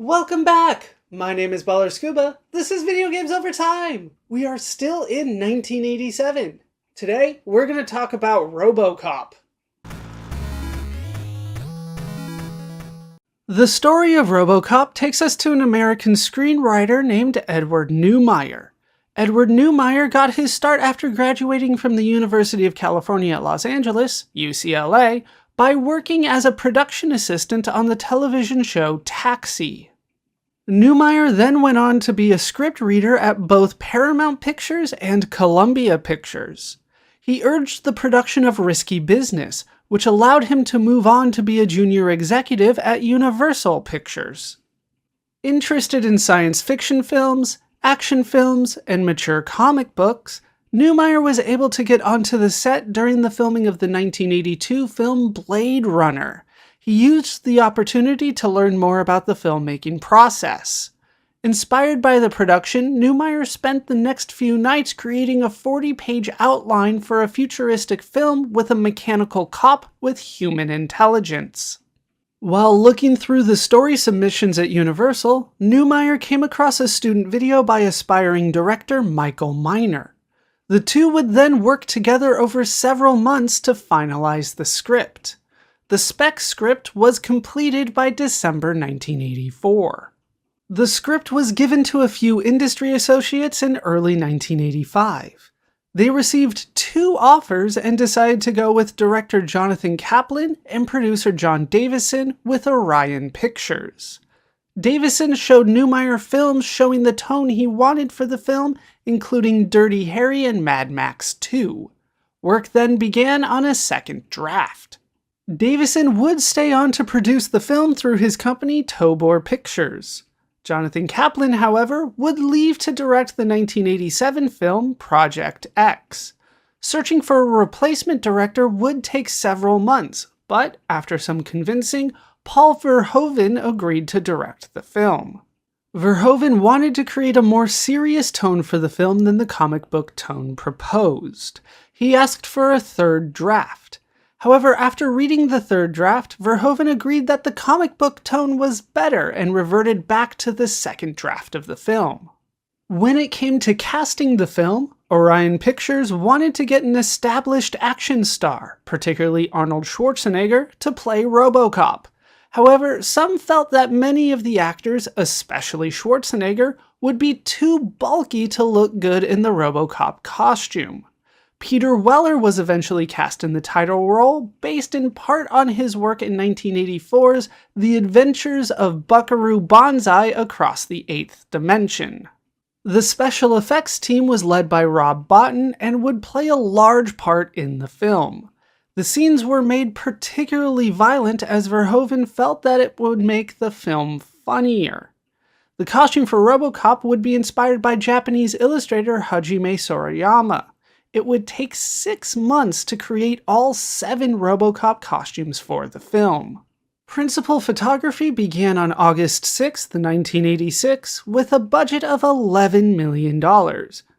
Welcome back! My name is ballerscuba. This is Video Games Over Time. We are still in 1987. Today, we're going to talk about RoboCop. The story of RoboCop takes us to an American screenwriter named Edward Neumeier. Edward Neumeier got his start after graduating from the University of California at Los Angeles, UCLA, by working as a production assistant on the television show Taxi. Neumeier then went on to be a script reader at both Paramount Pictures and Columbia Pictures. He urged the production of Risky Business, which allowed him to move on to be a junior executive at Universal Pictures. Interested in science fiction films, action films, and mature comic books, Neumeier was able to get onto the set during the filming of the 1982 film Blade Runner. He used the opportunity to learn more about the filmmaking process. Inspired by the production, Neumeier spent the next few nights creating a 40-page outline for a futuristic film with a mechanical cop with human intelligence. While looking through the story submissions at Universal, Neumeier came across a student video by aspiring director Michael Miner. The two would then work together over several months to finalize the script. The spec script was completed by December 1984. The script was given to a few industry associates in early 1985. They received 2 offers and decided to go with director Jonathan Kaplan and producer John Davison with Orion Pictures. Davison showed Neumeier films showing the tone he wanted for the film, including Dirty Harry and Mad Max 2. Work then began on a second draft. Davison would stay on to produce the film through his company Tobor Pictures. Jonathan Kaplan, however, would leave to direct the 1987 film Project X. Searching for a replacement director would take several months, but after some convincing, Paul Verhoeven agreed to direct the film. Verhoeven wanted to create a more serious tone for the film than the comic book tone proposed. He asked for a third draft. However, after reading the third draft, Verhoeven agreed that the comic book tone was better and reverted back to the second draft of the film. When it came to casting the film, Orion Pictures wanted to get an established action star, particularly Arnold Schwarzenegger, to play RoboCop. However, some felt that many of the actors, especially Schwarzenegger, would be too bulky to look good in the RoboCop costume. Peter Weller was eventually cast in the title role, based in part on his work in 1984's The Adventures of Buckaroo Banzai Across the Eighth Dimension. The special effects team was led by Rob Bottin and would play a large part in the film. The scenes were made particularly violent as Verhoeven felt that it would make the film funnier. The costume for RoboCop would be inspired by Japanese illustrator Hajime Sorayama. It would take 6 months to create all 7 RoboCop costumes for the film. Principal photography began on August 6, 1986, with a budget of $11 million,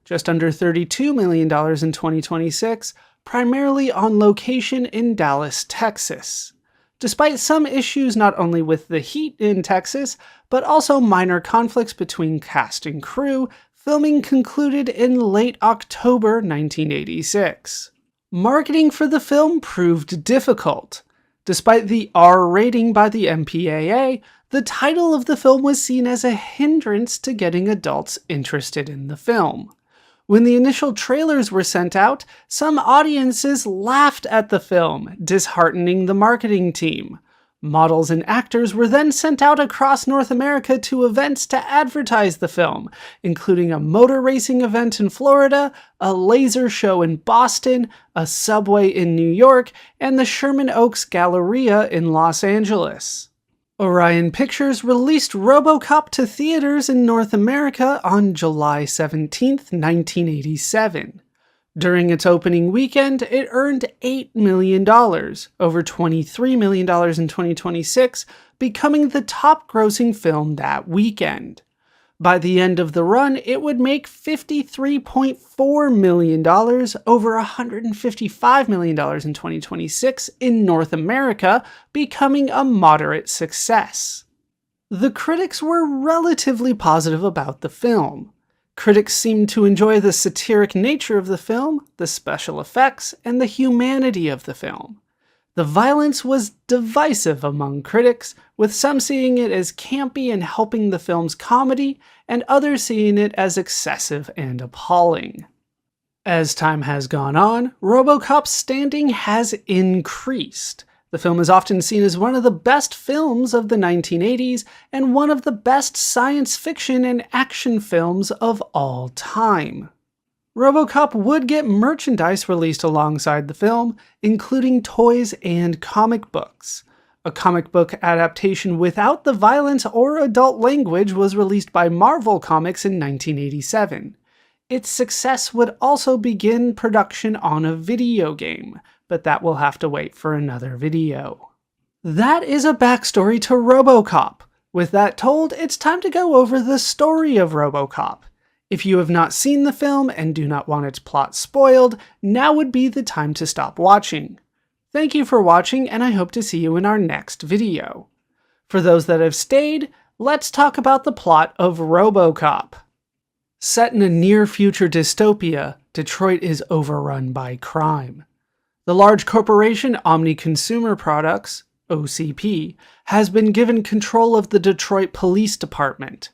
just under $32 million in 2026, primarily on location in Dallas, Texas. Despite some issues not only with the heat in Texas, but also minor conflicts between cast and crew, filming concluded in late October 1986. Marketing for the film proved difficult. Despite the R rating by the MPAA, the title of the film was seen as a hindrance to getting adults interested in the film. When the initial trailers were sent out, some audiences laughed at the film, disheartening the marketing team. Models and actors were then sent out across North America to events to advertise the film, including a motor racing event in Florida, a laser show in Boston, a subway in New York, and the Sherman Oaks Galleria in Los Angeles. Orion Pictures released RoboCop to theaters in North America on July 17, 1987. During its opening weekend, it earned $8 million, over $23 million in 2026, becoming the top-grossing film that weekend. By the end of the run, it would make $53.4 million, over $155 million in 2026 in North America, becoming a moderate success. The critics were relatively positive about the film. Critics seemed to enjoy the satiric nature of the film, the special effects, and the humanity of the film. The violence was divisive among critics, with some seeing it as campy and helping the film's comedy, and others seeing it as excessive and appalling. As time has gone on, RoboCop's standing has increased. The film is often seen as one of the best films of the 1980s and one of the best science fiction and action films of all time. RoboCop would get merchandise released alongside the film, including toys and comic books. A comic book adaptation without the violence or adult language was released by Marvel Comics in 1987. Its success would also begin production on a video game, but that will have to wait for another video. That is a backstory to RoboCop. With that told, it's time to go over the story of RoboCop. If you have not seen the film and do not want its plot spoiled, now would be the time to stop watching. Thank you for watching, and I hope to see you in our next video. For those that have stayed, let's talk about the plot of RoboCop. Set in a near-future dystopia, Detroit is overrun by crime. The large corporation Omni Consumer Products, OCP, has been given control of the Detroit Police Department.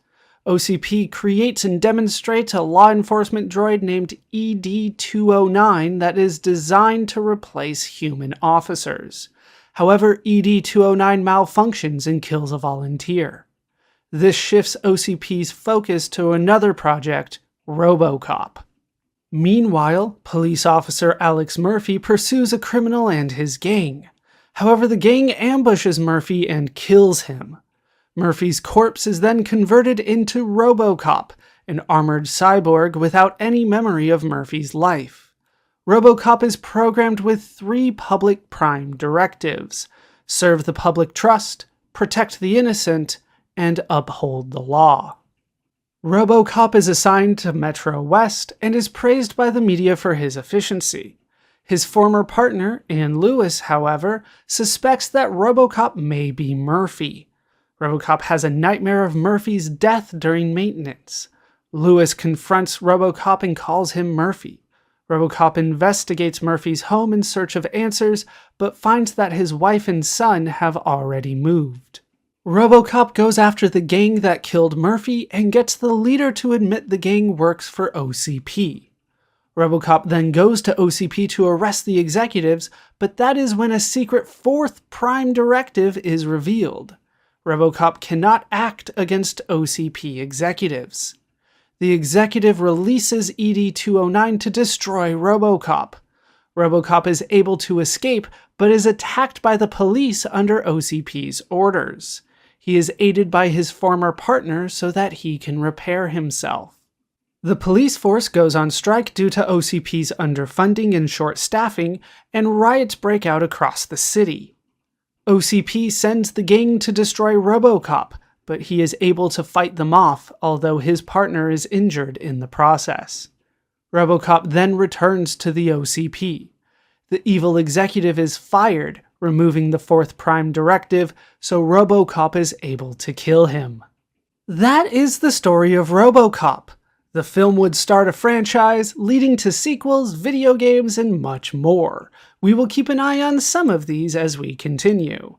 OCP creates and demonstrates a law enforcement droid named ED-209 that is designed to replace human officers. However, ED-209 malfunctions and kills a volunteer. This shifts OCP's focus to another project, RoboCop. Meanwhile, police officer Alex Murphy pursues a criminal and his gang. However, the gang ambushes Murphy and kills him. Murphy's corpse is then converted into RoboCop, an armored cyborg without any memory of Murphy's life. RoboCop is programmed with 3 public prime directives: serve the public trust, protect the innocent, and uphold the law. RoboCop is assigned to Metro West and is praised by the media for his efficiency. His former partner, Ann Lewis, however, suspects that RoboCop may be Murphy. RoboCop has a nightmare of Murphy's death during maintenance. Lewis confronts RoboCop and calls him Murphy. RoboCop investigates Murphy's home in search of answers, but finds that his wife and son have already moved. RoboCop goes after the gang that killed Murphy and gets the leader to admit the gang works for OCP. RoboCop then goes to OCP to arrest the executives, but that is when a secret 4th prime directive is revealed. RoboCop cannot act against OCP executives. The executive releases ED-209 to destroy RoboCop. RoboCop is able to escape, but is attacked by the police under OCP's orders. He is aided by his former partner so that he can repair himself. The police force goes on strike due to OCP's underfunding and short staffing, and riots break out across the city. OCP sends the gang to destroy RoboCop, but he is able to fight them off, although his partner is injured in the process. RoboCop then returns to the OCP. The evil executive is fired, removing the 4th prime directive, so RoboCop is able to kill him. That is the story of RoboCop. The film would start a franchise, leading to sequels, video games, and much more. We will keep an eye on some of these as we continue.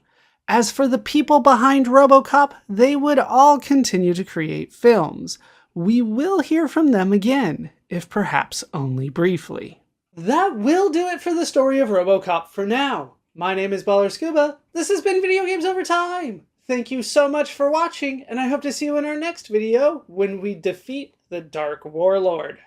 As for the people behind RoboCop, they would all continue to create films. We will hear from them again, if perhaps only briefly. That will do it for the story of RoboCop for now. My name is ballerscuba. This has been Video Games Over Time. Thank you so much for watching, and I hope to see you in our next video when we defeat the Dark Warlord.